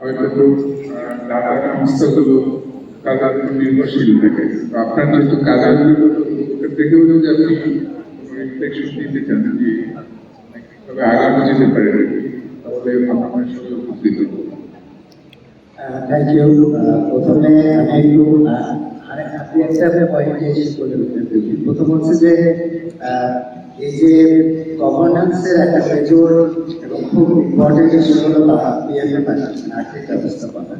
হয়তো দাতা সংস্থাগুলো তাদের উপর নির্ভরশীল থাকে। আপনার যেহেতু কাজের দেখেও যদি আপনি রিফ্লেকশন দিতে চান যে তবে আগামী যেতে পারে তাহলে আপনার সাথে উপকৃত হবো। Thank you. প্রথমে আমি একটু আপনি একটা পয়েন্টে এসে বলে দেখি। প্রথম হচ্ছে যে এই যে গভর্নেন্সের একটা মেজর এবং খুব ইম্পর্টেন্ট ইস্যু হলো পিএফএ আর্থিক ব্যবস্থাপনা,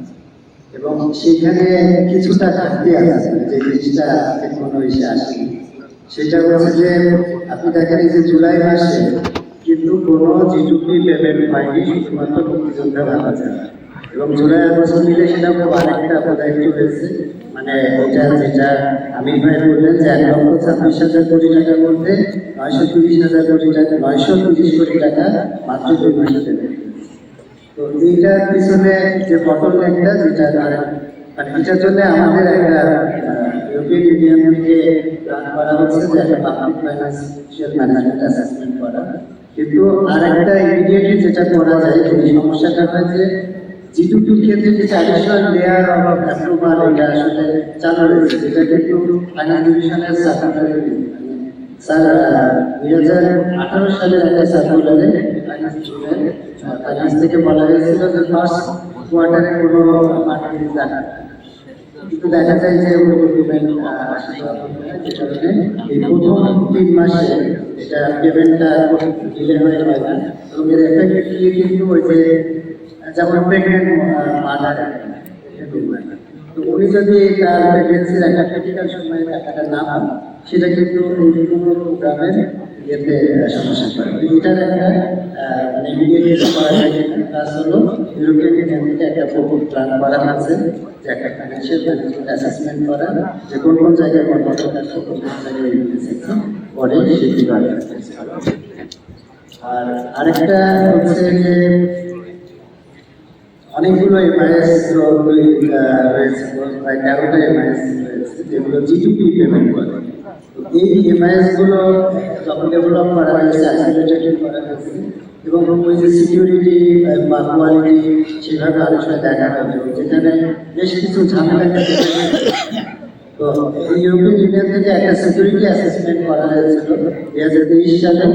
এবং সেখানে কিছুটা ঘাটতি আছে যে জিনিসটা এখনো এসে আসেনি। সেটা হচ্ছে যে আপনি দেখেন এই যে জুলাই মাসে কিন্তু কোনো জিডিপি পেমেন্ট হয়নি, শুধুমাত্র মুক্তিযোদ্ধা ভাতা ছাড়া। এবং জুলাই আগস্ট মিলে সেটা খুব আরেকটা প্রদায়িত্ব হয়েছে, মানে এটা যেটা আমির ভাই বললেন যে 1,26,000 কোটি টাকার মধ্যে 930,000 কোটি টাকা 930 কোটি টাকা মাত্র 2 মাসে দেবে। তো এইটার পিছনে যে বটলনেকটা যেটা মানে এটার জন্য আমাদের একটা ইউরোপিয়ান ইউনিয়ন থেকে প্ল্যান করা হচ্ছে যে একটা পাবলিক ফাইন্যান্সিয়াল ম্যানেজমেন্ট অ্যাসেসমেন্ট করা। কিন্তু আর একটা ইমিডিয়েটলি যেটা করা যায়, এই সমস্যাটা হয় যে জিডিপির ক্ষেত্রে যে অ্যাডিশনাল লেয়ার অফ অ্যাপ্রুভাল এটা আসলে চালু রয়েছে, যেটা কিন্তু ফাইন্যান্স ডিভিশনের সার্কুলারে স্যার 2018 সালের একটা সার্কুলারে ফাইন্যান্স থেকে বলা হয়েছিল যে ফার্স্ট কোয়ার্টারে কোনো ফান্ডিং দেখা, কিন্তু দেখা যায় যে এই প্রথম 3 মাসে এটা পেমেন্টটা ডিলে হয়ে যায় না, এবং এর এফেক্ট কিন্তু ওই যে যেমন প্রেগনেন্ট মাদার, তো উনি যদি তার প্রেগনেন্সির একটা ক্রিটিক্যাল সময়ে টাকাটা না পান, সেটা কিন্তু কোনো প্রোগ্রামের ইয়েতে সমস্যা করে। এটার একটা মানে ইমিডিয়েট করা যায় কাজ হলো ইউরোপিয়ান ইউনিয়ন থেকে একটা প্রপোজ প্ল্যান করা আছে যে একটা ফাইন্যান্সিয়াল ম্যানেজমেন্ট অ্যাসেসমেন্ট করা, যে কোন কোন জায়গায় কোন কোন জায়গায় পরে সেটি করা। আর আরেকটা হচ্ছে যে অনেকগুলো এমআইএস রয়েছে, প্রায় 13টা এমআইএস রয়েছে যেগুলো জিডিপি পেমেন্ট করে। এই এমআইএস গুলো যখন ডেভেলপ করা হয়েছে, অ্যাক্সিলারেটেড করা হয়েছে, এবং ওই যে সিকিউরিটি বা কোয়ালিটি সেভাবে আলোচনা দেখা হবে, যেখানে বেশ কিছু ঝামেলা থাকে। তো এই ইউরোপিয়ান ইউনিয়ন থেকে একটা সিকিউরিটি অ্যাসেসমেন্ট করা হয়েছিল 2023 সালে,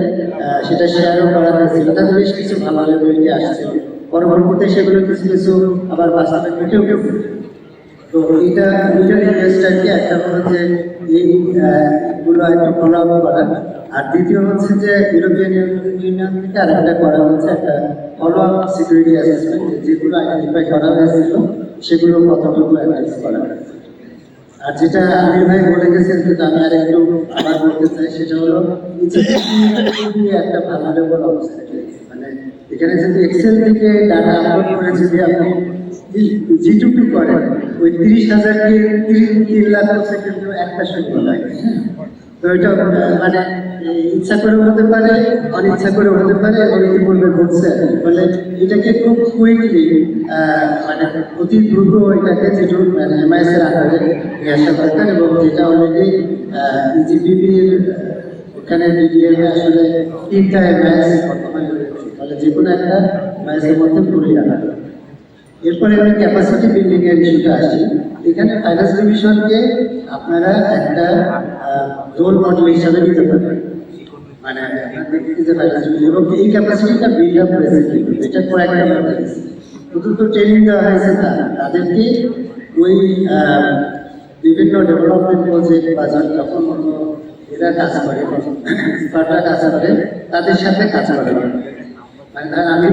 সেটা শেয়ারও করা হয়েছিল, তাতে বেশ কিছু ভালো লেভেলটি আসছিল। পরবর্তীতে সেগুলো কিছু কিছু আবার বাস্তবে ঘটেও গেছে। তো এটা দুইটা রিকোয়েস্ট আর কি, একটা হচ্ছে এইগুলো একটু ফলো আপ করা, আর দ্বিতীয় হচ্ছে যে ইউরোপিয়ান ইউনিয়ন থেকে আরেকটা করা হচ্ছে একটা ফলো আপ সিকিউরিটি অ্যাসেসমেন্ট, যেগুলো আইডেন্টিফাই করা হয়েছিল সেগুলো কতটুকু অ্যাড্রেস করা হয়েছে। আর যেটা আমির ভাই বলে গেছেন, কিন্তু আমি আর একটু আবার বলতে চাই, সেটা হলো একটা ভালনারেবল অবস্থা। মানে এখানে যদি এক্সেল থেকে ডাটা আপলোড করে যদি আপনি জিটুপি করেন, ওই 30,000-কে 3 লাখ হচ্ছে কিন্তু একটা সংখ্যা লাগে। তো এটা মানে ইচ্ছা করে হতে পারে, অনিচ্ছা করে হতে পারে, ইতিপূর্বে ঘটছে। ফলে এটাকে খুব কুইকলি মানে অতি দ্রুত এটাকে যেটু এমআইএস এর আকারে নিয়ে আসা দরকার, এবং যেটা অলরেডি ইজিবিবির ওখানে ডিডিএম আসলে 3টা এমআইএস বর্তমানে রয়েছে, ফলে যে কোনো একটা এমআইএস এর মধ্যে পুরিয়ে আনা। এরপরে আমি ক্যাপাসিটি বিল্ডিং এর ইস্যুটা আসি। এখানে ফাইন্যান্স ডিভিশনকে আপনারা একটা রোল মডেল হিসাবে নিতে পারেন, মানে এবং এই ক্যাপাসিটিটা বিল্ড আপ হয়েছে, এটা কয়েকটা শুধু তো ট্রেনিং দেওয়া হয়েছে না, তাদেরকে ওই বিভিন্ন ডেভেলপমেন্ট প্রজেক্ট বা যখন এরা কাজ করে, এক্সপার্টরা কাজ করে, তাদের সাথে কাজ করে। মানে আমি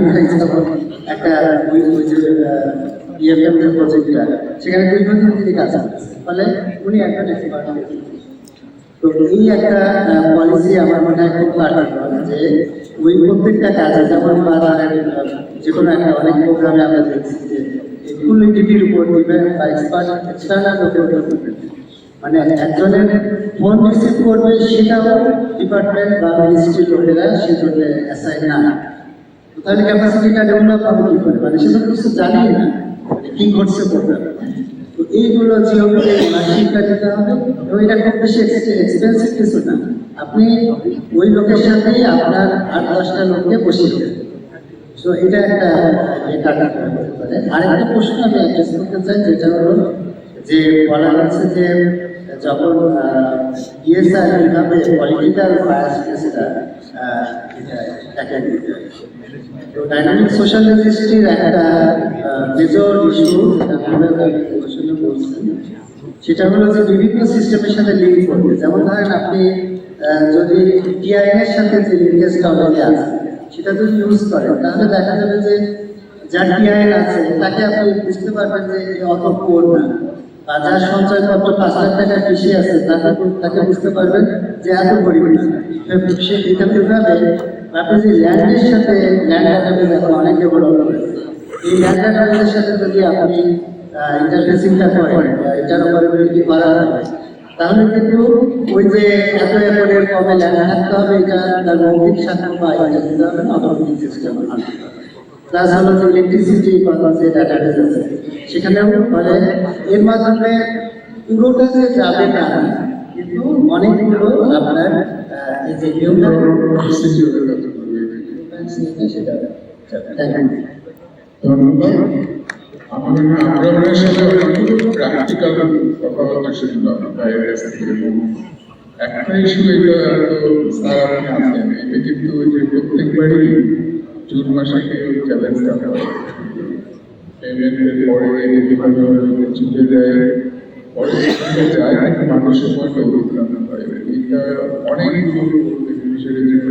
একটা ইএফএম প্রজেক্টটা সেখানে দীর্ঘদিন তিনি কাজ করছে, ফলে উনি একটা এক্সপার্ট। তো এই একটা পলিসি আমার মনে হয় খুব কার্যকর, যে ওই প্রত্যেকটা কাজে যেমন বাজারের যে কোনো একটা অনেক প্রোগ্রামে আমরা দেখছি যে ফুল ডিপির উপর দিবে বা এক্সটার্নাল লোকের উপর দিবে, মানে একজনের ফোন রিসিভ করবে সেটাও ডিপার্টমেন্ট বা মিনিস্ট্রির লোকেরা সেজন্য অ্যাসাইন না। তাহলে ক্যাপাসিটিটা ডেভেলপ হবে কি করে, মানে সেটা কিছু জানি না কি ঘটছে প্রোগ্রাম। তো এইগুলো জিওগ্রাফি মানসিকতা দিতে হবে, এবং এটা খুব বেশি এক্সপেন্সিভ কিছু না। আপনি ওই লোকের সাথেই আপনার 8-10টা লোককে বসিয়ে দেবেন, তো এটা একটা কার্যক্রম হতে পারে। আরেকটা প্রশ্ন আমি অ্যাড্রেস করতে চাই, যেটা হলো যে বলা যাচ্ছে যে যখন ইএসআর কিভাবে পলিটিক্যাল বায়াসনেসটা দেখা দিতে হয়। তো ডাইনামিক সোশ্যাল রেজিস্ট্রির একটা মেজর ইস্যু বলছেন, সেটা হলো যে বিভিন্ন সিস্টেমের সাথে লিঙ্ক করবে। যেমন ধরেন আপনি যদি টিআইএন এর সাথে যে লিঙ্কেজটা অলরেডি আছে সেটা যদি ইউজ করেন, তাহলে দেখা যাবে যে যার টিআইএন আছে তাকে আপনি বুঝতে পারবেন যে অত কোর না, বা যার সঞ্চয়পত্র 5 লাখ টাকার বেশি আছে তাকে বুঝতে পারবেন যে এত গরিব না। সে এখানে ভাবে আপনি যে ল্যান্ডের সাথে ল্যান্ড ডাটাবেজ এখন অনেক ডেভেলপ হয়েছে, এই ল্যান্ড ডাটাবেজের সাথে যদি আপনি ইন্টারফেসিংটা করেন, ইন্টারঅপারেবিলিটি করা হয়, তাহলে কিন্তু ওই যে এত একরের কমে ল্যান্ড থাকতে হবে, এটা তার মৌখিক সাক্ষ্য বা এটা দিতে হবে না, অটোমেটিক সিস্টেম আনতে হবে। প্লাস হলো যে ইলেকট্রিসিটি বা যে ডাটাবেজ আছে সেখানেও মানে এর মাধ্যমে পুরোটা যে যাবে তা না, কিন্তু অনেকগুলো আপনার এই যে নিয়মটা সেটা ধন্যবাদ। আপনার সাথে অনেকগুলো প্র্যাকটিক্যাল কথাবার্তা শুনলাম বাইরের কাছ থেকে, এবং একটা ইস্যু এটা স্যার আপনি আছেন, এটা কিন্তু ওই যে প্রত্যেকবারই জুন মাসে চ্যালেঞ্জটা হয়, পেমেন্টের পরে যেভাবে চলে যায়, পরে সেখানে যায় কিন্তু মানুষের মধ্যে অভিজ্ঞতা হয়, এটা অনেকগুলো বিষয়ের জন্য